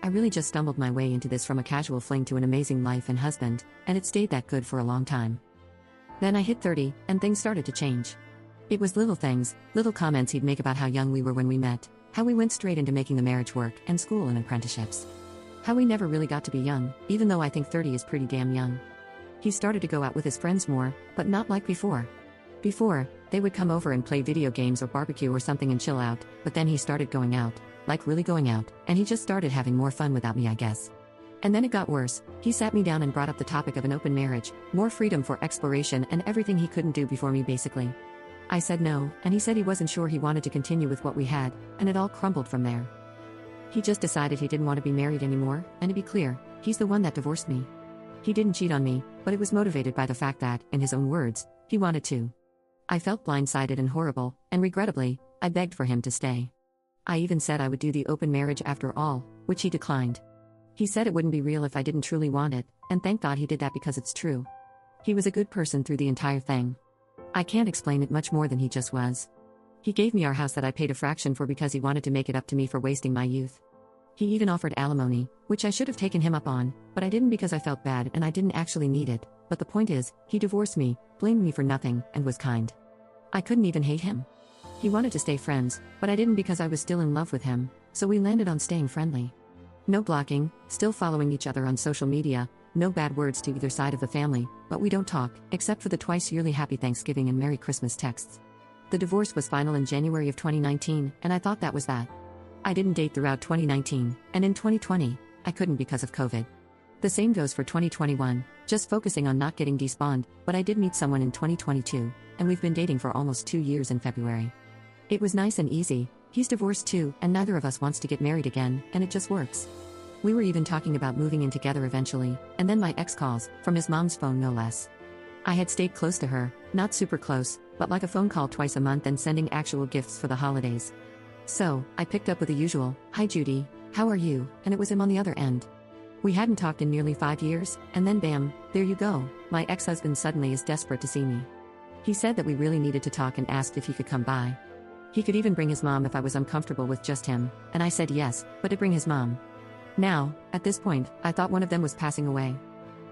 I really just stumbled my way into this from a casual fling to an amazing life and husband, and it stayed that good for a long time. Then I hit 30, and things started to change. It was little things, little comments he'd make about how young we were when we met, how we went straight into making the marriage work, and school and apprenticeships. How we never really got to be young, even though I think 30 is pretty damn young. He started to go out with his friends more, but not like before. Before, they would come over and play video games or barbecue or something and chill out, but then he started going out, like really going out, and he just started having more fun without me, I guess. And then it got worse. He sat me down and brought up the topic of an open marriage, more freedom for exploration and everything he couldn't do before me basically. I said no, and he said he wasn't sure he wanted to continue with what we had, and it all crumbled from there. He just decided he didn't want to be married anymore, and to be clear, he's the one that divorced me. He didn't cheat on me, but it was motivated by the fact that, in his own words, he wanted to. I felt blindsided and horrible, and regrettably, I begged for him to stay. I even said I would do the open marriage after all, which he declined. He said it wouldn't be real if I didn't truly want it, and thank God he did that because it's true. He was a good person through the entire thing. I can't explain it much more than he just was. He gave me our house that I paid a fraction for because he wanted to make it up to me for wasting my youth. He even offered alimony, which I should have taken him up on, but I didn't because I felt bad and I didn't actually need it, but the point is, he divorced me, blamed me for nothing, and was kind. I couldn't even hate him. He wanted to stay friends, but I didn't because I was still in love with him, so we landed on staying friendly. No blocking, still following each other on social media, no bad words to either side of the family, but we don't talk, except for the twice-yearly Happy Thanksgiving and Merry Christmas texts. The divorce was final in January of 2019, and I thought that was that. I didn't date throughout 2019, and in 2020, I couldn't because of COVID. The same goes for 2021, just focusing on not getting despawned, but I did meet someone in 2022, and we've been dating for almost 2 years in February. It was nice and easy. He's divorced too, and neither of us wants to get married again, and it just works. We were even talking about moving in together eventually, and then my ex calls, from his mom's phone no less. I had stayed close to her, not super close, but like a phone call twice a month and sending actual gifts for the holidays. So, I picked up with the usual, "Hi Judy, how are you?" and it was him on the other end. We hadn't talked in nearly 5 years, and then bam, there you go, my ex-husband suddenly is desperate to see me. He said that we really needed to talk and asked if he could come by. He could even bring his mom if I was uncomfortable with just him, and I said yes, but to bring his mom. Now, at this point, I thought one of them was passing away.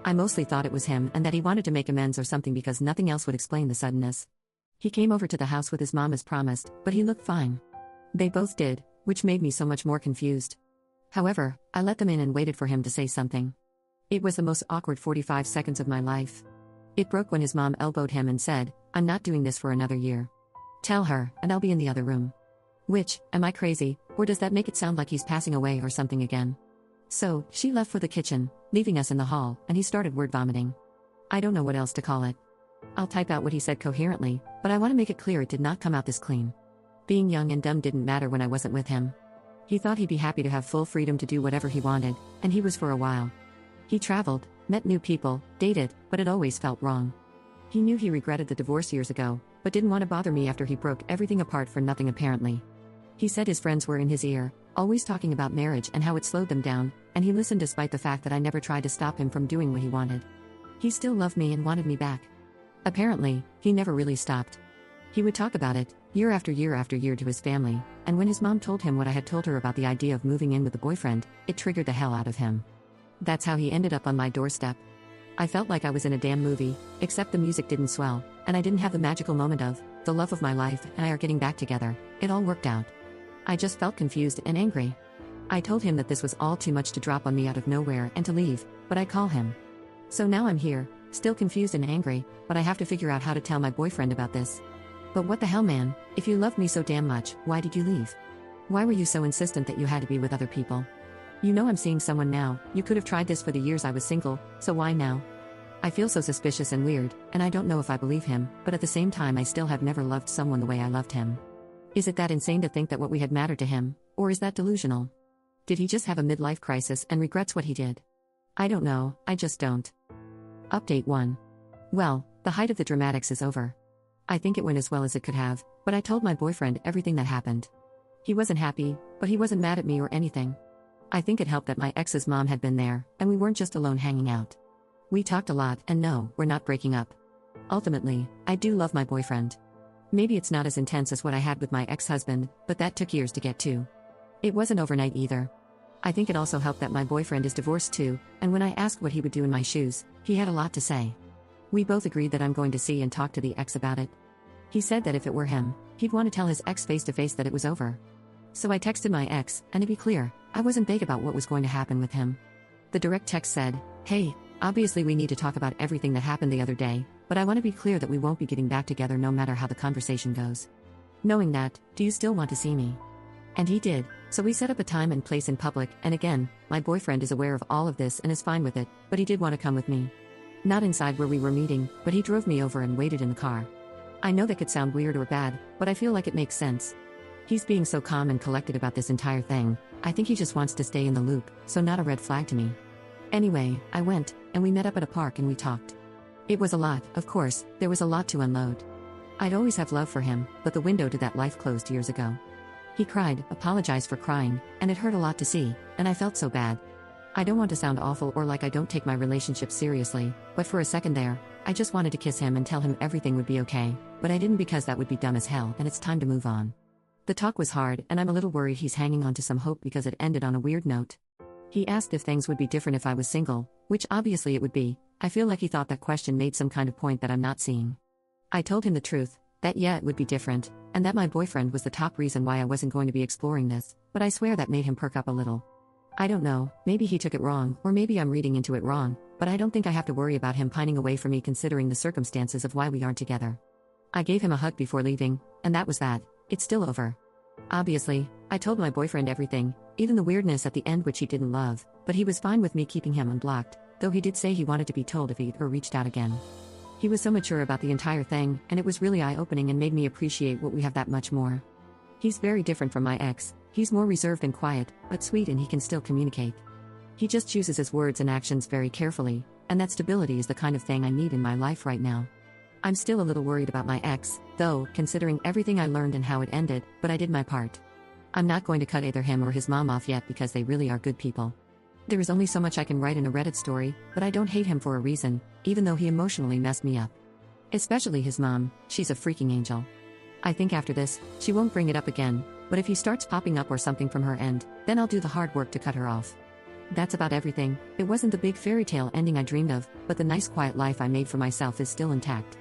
I mostly thought it was him and that he wanted to make amends or something because nothing else would explain the suddenness. He came over to the house with his mom as promised, but he looked fine. They both did, which made me so much more confused. However, I let them in and waited for him to say something. It was the most awkward 45 seconds of my life. It broke when his mom elbowed him and said, "I'm not doing this for another year. Tell her, and I'll be in the other room." Which, am I crazy, or does that make it sound like he's passing away or something again? So, she left for the kitchen, leaving us in the hall, and he started word vomiting. I don't know what else to call it. I'll type out what he said coherently, but I want to make it clear it did not come out this clean. Being young and dumb didn't matter when I wasn't with him. He thought he'd be happy to have full freedom to do whatever he wanted, and he was for a while. He traveled, met new people, dated, but it always felt wrong. He knew he regretted the divorce years ago, but didn't want to bother me after he broke everything apart for nothing apparently. He said his friends were in his ear, always talking about marriage and how it slowed them down, and he listened despite the fact that I never tried to stop him from doing what he wanted. He still loved me and wanted me back. Apparently, he never really stopped. He would talk about it, year after year after year to his family, and when his mom told him what I had told her about the idea of moving in with a boyfriend, it triggered the hell out of him. That's how he ended up on my doorstep. I felt like I was in a damn movie, except the music didn't swell, and I didn't have the magical moment of, the love of my life and I are getting back together. It all worked out. I just felt confused and angry. I told him that this was all too much to drop on me out of nowhere and to leave, but I'd call him. So now I'm here, still confused and angry, but I have to figure out how to tell my boyfriend about this. But what the hell, man, if you loved me so damn much, why did you leave? Why were you so insistent that you had to be with other people? You know I'm seeing someone now, you could have tried this for the years I was single, so why now? I feel so suspicious and weird, and I don't know if I believe him, but at the same time I still have never loved someone the way I loved him. Is it that insane to think that what we had mattered to him, or is that delusional? Did he just have a midlife crisis and regrets what he did? I don't know, I just don't. Update 1. Well, the height of the dramatics is over. I think it went as well as it could have, but I told my boyfriend everything that happened. He wasn't happy, but he wasn't mad at me or anything. I think it helped that my ex's mom had been there, and we weren't just alone hanging out. We talked a lot, and no, we're not breaking up. Ultimately, I do love my boyfriend. Maybe it's not as intense as what I had with my ex-husband, but that took years to get to. It wasn't overnight either. I think it also helped that my boyfriend is divorced too, and when I asked what he would do in my shoes, he had a lot to say. We both agreed that I'm going to see and talk to the ex about it. He said that if it were him, he'd want to tell his ex face to face that it was over. So I texted my ex, and to be clear, I wasn't vague about what was going to happen with him. The direct text said, "Hey, obviously we need to talk about everything that happened the other day, but I want to be clear that we won't be getting back together no matter how the conversation goes. Knowing that, do you still want to see me?" And he did, so we set up a time and place in public, and again, my boyfriend is aware of all of this and is fine with it, but he did want to come with me. Not inside where we were meeting, but he drove me over and waited in the car. I know that could sound weird or bad, but I feel like it makes sense. He's being so calm and collected about this entire thing. I think he just wants to stay in the loop, so not a red flag to me. Anyway, I went, and we met up at a park and we talked. It was a lot, of course, there was a lot to unload. I'd always have love for him, but the window to that life closed years ago. He cried, apologized for crying, and it hurt a lot to see, and I felt so bad. I don't want to sound awful or like I don't take my relationship seriously, but for a second there, I just wanted to kiss him and tell him everything would be okay, but I didn't because that would be dumb as hell and it's time to move on. The talk was hard and I'm a little worried he's hanging on to some hope because it ended on a weird note. He asked if things would be different if I was single, which obviously it would be. I feel like he thought that question made some kind of point that I'm not seeing. I told him the truth, that yeah it would be different, and that my boyfriend was the top reason why I wasn't going to be exploring this, but I swear that made him perk up a little. I don't know, maybe he took it wrong, or maybe I'm reading into it wrong, but I don't think I have to worry about him pining away from me considering the circumstances of why we aren't together. I gave him a hug before leaving, and that was that. It's still over. Obviously, I told my boyfriend everything, even the weirdness at the end which he didn't love, but he was fine with me keeping him unblocked, though he did say he wanted to be told if he'd or reached out again. He was so mature about the entire thing, and it was really eye-opening and made me appreciate what we have that much more. He's very different from my ex, he's more reserved and quiet, but sweet and he can still communicate. He just chooses his words and actions very carefully, and that stability is the kind of thing I need in my life right now. I'm still a little worried about my ex, though, considering everything I learned and how it ended, but I did my part. I'm not going to cut either him or his mom off yet because they really are good people. There is only so much I can write in a Reddit story, but I don't hate him for a reason, even though he emotionally messed me up. Especially his mom, she's a freaking angel. I think after this, she won't bring it up again, but if he starts popping up or something from her end, then I'll do the hard work to cut her off. That's about everything. It wasn't the big fairy tale ending I dreamed of, but the nice quiet life I made for myself is still intact.